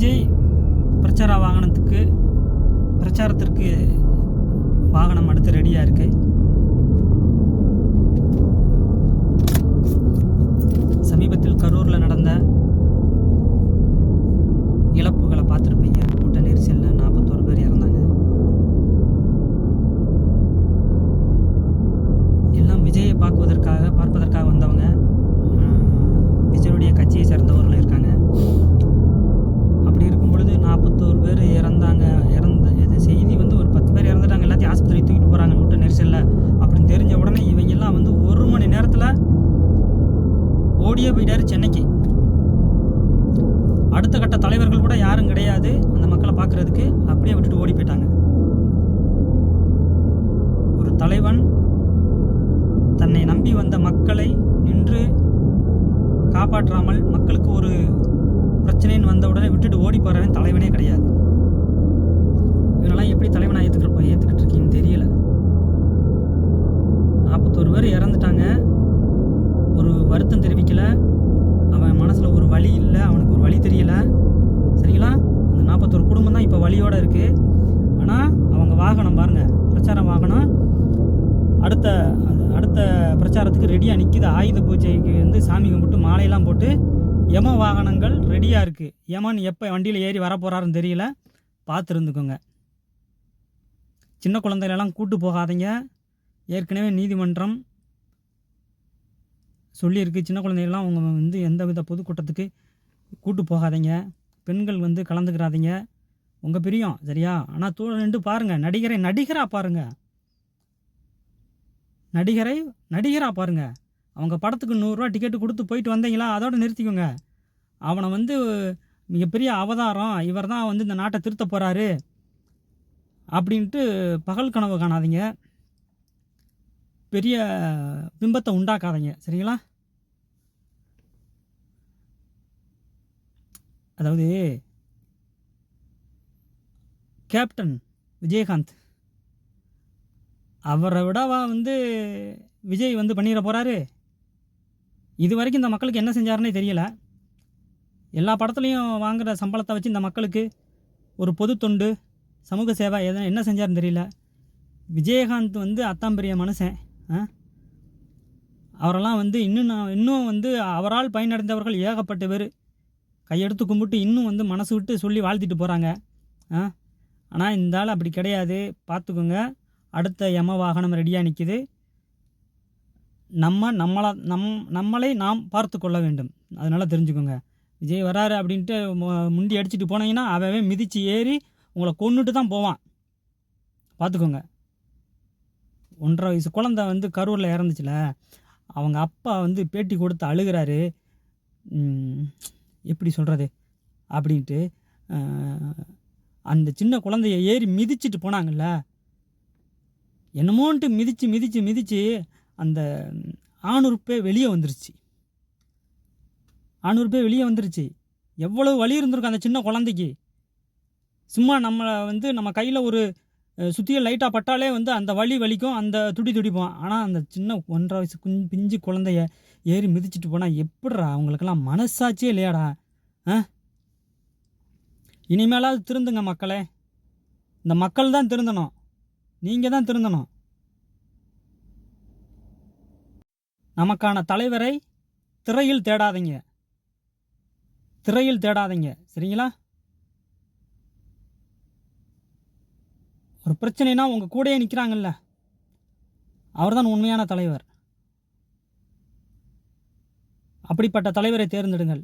விஜய் பிரச்சாரத்திற்கு வாகனம் அடுத்து ரெடியாக இருக்கு. சமீபத்தில் கரூரில் நடந்த இழப்புகளை பார்த்துருப்பீங்க. கூட்ட நெரிசலில் 41 பேர் இறந்தாங்க. எல்லாம் விஜயை பார்ப்பதற்காக வந்தவங்க. விஜயுடைய கட்சியை சேர்ந்தவர்கள் இருக்காங்க. அப்படி இருக்கும் பொழுது 41 பேர் இறந்தாங்க. இது செய்தி வந்து ஒரு 10 பேர் இறந்துட்டாங்க, எல்லாத்தையும் ஆஸ்பத்திரி தூக்கிட்டு போகிறாங்க கூட்ட நெரிசலில் அப்படின்னு தெரிஞ்ச உடனே இவங்கெல்லாம் வந்து 1 மணி நேரத்தில் ஓடியே போயிட்டாரு சென்னைக்கு. அடுத்த கட்ட தலைவர்கள் கூட யாரும் கிடையாது அந்த மக்களை பார்க்கறதுக்கு. அப்படியே விட்டுட்டு ஓடி போயிட்டாங்க. ஒரு தலைவன் தன்னை நம்பி வந்த மக்களை நின்று காப்பாற்றாமல் மக்களுக்கு ஒரு பிரச்சனைன்னு வந்த உடனே விட்டுட்டு ஓடி போறவன் தலைவனே கிடையாது. இவனெல்லாம் எப்படி தலைவனாக ஏற்றுக்கிட்டு இருக்கீங்கன்னு தெரியல. 41 பேர் இறந்துட்டாங்க. ஒரு வருத்தம் தெரிவிக்கல. அவன் மனசில் ஒரு வலி இல்லை, அவனுக்கு ஒரு வழி தெரியல. சரிங்களா? அந்த 41 குடும்பம் தான் இப்போ வலியோடு இருக்குது. ஆனால் அவங்க வாகனம் பாருங்கள், பிரச்சார வாகனம் அடுத்த பிரச்சாரத்துக்கு ரெடியாக நிற்கிது. ஆயுத பூஜைக்கு வந்து சாமி கும்பிட்டு மாலையெல்லாம் போட்டு யம வாகனங்கள் ரெடியாக இருக்குது. யமன் எப்போ வண்டியில் ஏறி வரப்போகிறாருன்னு தெரியல, பார்த்துருந்துக்கோங்க. சின்ன குழந்தைகளெல்லாம் கூட்டு போகாதீங்க. ஏற்கனவே நீதிமன்றம் சொல்லியிருக்கு, சின்ன குழந்தைகள்லாம் அவங்க வந்து எந்தவித பொதுக்கூட்டத்துக்கு கூட்டு போகாதீங்க. பெண்கள் வந்து கலந்துக்கிறாதீங்க. உங்கள் பிரியம், சரியா? ஆனால் நின்று பாருங்கள். நடிகராக பாருங்கள். நடிகராக பாருங்கள். அவங்க படத்துக்கு 100 ரூபா டிக்கெட்டு கொடுத்து போயிட்டு வந்தீங்களா, அதோட நிறுத்திக்கோங்க. அவனை வந்து மிகப்பெரிய அவதாரம், இவர் தான் வந்து இந்த நாட்டை திருத்த போகிறாரு அப்படின்ட்டு பகல் கனவு காணாதீங்க. பெரிய பிம்பத்தை உண்டாக்காதீங்க, சரிங்களா? அதாவது கேப்டன் விஜயகாந்த் அவரை விடவா வந்து விஜய் வந்து பண்ணிட போகிறாரு? இது வரைக்கும் இந்த மக்களுக்கு என்ன செஞ்சாருன்னே தெரியல. எல்லா படத்துலையும் வாங்குகிற சம்பளத்தை வச்சு இந்த மக்களுக்கு ஒரு பொது தொண்டு, சமூக சேவை என்ன செஞ்சாருன்னு தெரியல. விஜயகாந்த் வந்து அத்தாம் பெரிய மனுஷன். அவரெல்லாம் வந்து இன்னும் வந்து அவரால் பயனடைந்தவர்கள் ஏகப்பட்ட பேர் கையெடுத்து கும்பிட்டு இன்னும் வந்து மனசு விட்டு சொல்லி வாழ்த்திட்டு போகிறாங்க. ஆனால் இந்த ஆள் அப்படி கிடையாது. பார்த்துக்கோங்க. அடுத்த யம வாகனம் ரெடியாக நிற்கிது. நம்மளை நாம் பார்த்து கொள்ள வேண்டும். அதனால் தெரிஞ்சுக்கோங்க. விஜய் வராரு அப்படின்ட்டு முண்டி அடிச்சுட்டு போனீங்கன்னா அவன் மிதித்து ஏறி உங்களை கொன்னுட்டு தான் போவான். பார்த்துக்கோங்க. 1.5 வயசு குழந்தை வந்து கரூரில் இறந்துச்சுல, அவங்க அப்பா வந்து பேட்டி கொடுத்து அழுகிறாரு. எப்படி சொல்கிறது அப்படின்ட்டு அந்த சின்ன குழந்தைய ஏறி மிதிச்சுட்டு போனாங்கல்ல, என்னமோன்ட்டு மிதித்து அந்த ஆணுறுப்பே வெளியே வந்துருச்சு. எவ்வளோ வலி இருந்திருக்கும் அந்த சின்ன குழந்தைக்கு. சும்மா நம்மளை வந்து நம்ம கையில் ஒரு சுற்றிய லைட்டாக பட்டாலே வந்து அந்த வலிக்கும், அந்த துடிப்போம். ஆனால் அந்த சின்ன 1.5 வயசு பிஞ்சு குழந்தைய ஏறி மிதிச்சுட்டு போனால் எப்படிடா? அவங்களுக்கெல்லாம் மனசாட்சியே இல்லையாடா? இனிமேலாவது திருந்துங்க மக்களே. இந்த மக்கள் தான் திருந்தணும், நீங்கள் தான் திருந்தணும். நமக்கான தலைவரை திரையில் தேடாதீங்க, சரிங்களா? ஒரு பிரச்சனைனா உங்கள் கூடயே நிற்கிறாங்கல்ல, அவர் தான் உண்மையான தலைவர். அப்படிப்பட்ட தலைவரை தேர்ந்தெடுங்கள்.